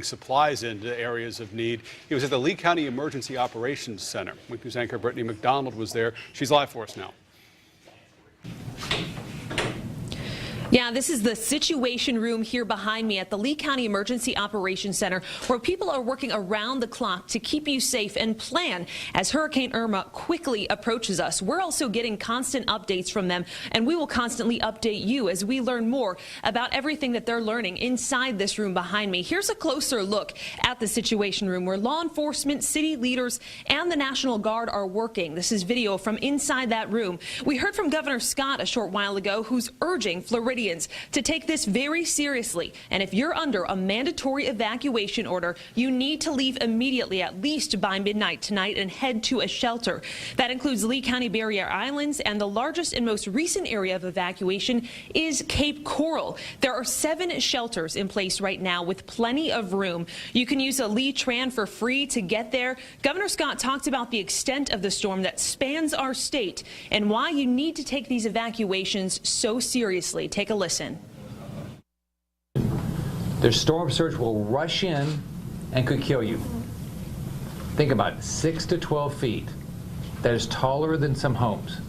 Supplies into areas of need. He was at the Lee County Emergency Operations Center. Wink News anchor Britni McDonald was there. She's live for us now. Yeah, this is the situation room here behind me at the Lee County Emergency Operations Center, where people are working around the clock to keep you safe and plan as Hurricane Irma quickly approaches us. We're also getting constant updates from them, and we will constantly update you as we learn more about everything that they're learning inside this room behind me. Here's a closer look at the situation room where law enforcement, city leaders, and the National Guard are working. This is video from inside that room. We heard from Governor Scott a short while ago, who's urging Floridians to take this very seriously. And if you're under a mandatory evacuation order, you need to leave immediately, at least by midnight tonight, and head to a shelter. That includes Lee County Barrier Islands, and the largest and most recent area of evacuation is Cape Coral. There are 7 shelters in place right now with plenty of room. You can use a Lee Tran for free to get there. Governor Scott talked about the extent of the storm that spans our state and why you need to take these evacuations so seriously. Take a listen. The storm surge will rush in and could kill you. Think about it, 6 to 12 feet. That is taller than some homes.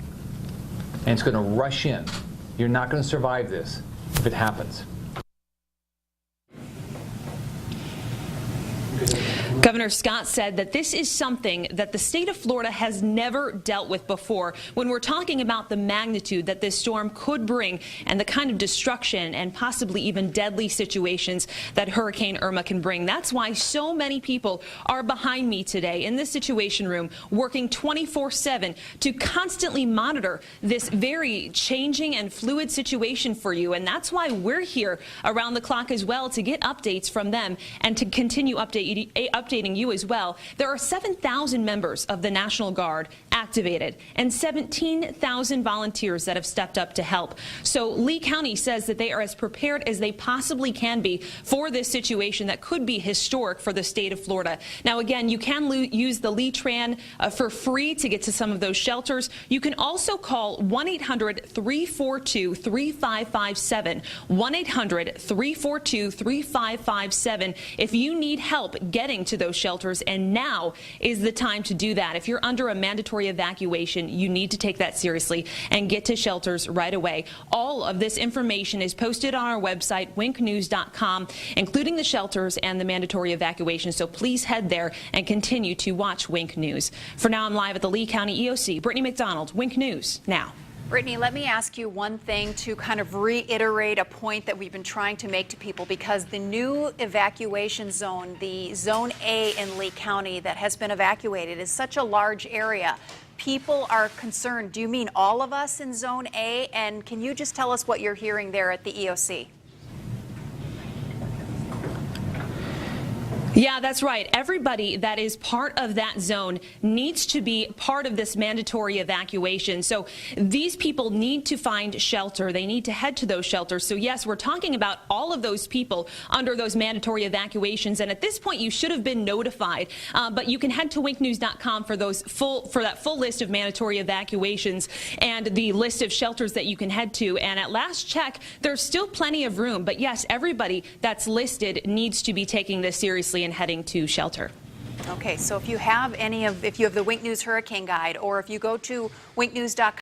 And it's going to rush in. You're not going to survive this if it happens. Governor Scott said that this is something that the state of Florida has never dealt with before when we're talking about the magnitude that this storm could bring and the kind of destruction and possibly even deadly situations that Hurricane Irma can bring. That's why so many people are behind me today in this situation room working 24/7 to constantly monitor this very changing and fluid situation for you. And that's why we're here around the clock as well, to get updates from them and to continue updating you as well. There are 7,000 members of the National Guard activated and 17,000 volunteers that have stepped up to help. So Lee County says that they are as prepared as they possibly can be for this situation that could be historic for the state of Florida. Now, again, you can use the Lee Tran for free to get to some of those shelters. You can also call 1-800-342-3557, 1-800-342-3557 if you need help getting to those shelters, and now is the time to do that. If you're under a mandatory evacuation, you need to take that seriously and get to shelters right away. All of this information is posted on our website, winknews.com, including the shelters and the mandatory evacuation, so please head there and continue to watch Wink News. For now, I'm live at the Lee County EOC. Britni McDonald, Wink News now. Britni, let me ask you one thing to kind of reiterate a point that we've been trying to make to people, because the new evacuation zone, the Zone A in Lee County that has been evacuated, is such a large area. People are concerned. Do you mean all of us in Zone A? And can you just tell us what you're hearing there at the EOC? Yeah, that's right. Everybody that is part of that zone needs to be part of this mandatory evacuation. So these people need to find shelter. They need to head to those shelters. So yes, we're talking about all of those people under those mandatory evacuations. And at this point, you should have been notified. But you can head to winknews.com for that full list of mandatory evacuations and the list of shelters that you can head to. And at last check, there's still plenty of room. But yes, everybody that's listed needs to be taking this seriously and heading to shelter. Okay, so if you have the Wink News Hurricane Guide, or if you go to winknews.com